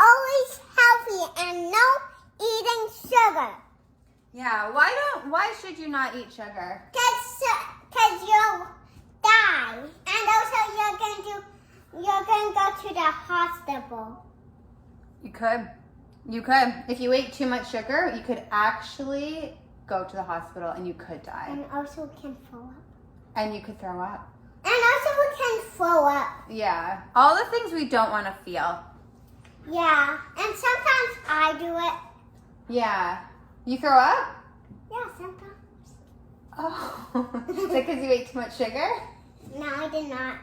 always healthy and no eating sugar. Yeah, why should you not eat sugar? Cause you'll die. And also you're gonna go to the hospital. You could. If you ate too much sugar, you could actually go to the hospital and you could die. And also can throw up. And you could throw up. And also we can throw up. Yeah. All the things we don't want to feel. Yeah. And sometimes I do it. Yeah. You throw up? Yeah, sometimes. Oh. Is that because you ate too much sugar? No, I did not.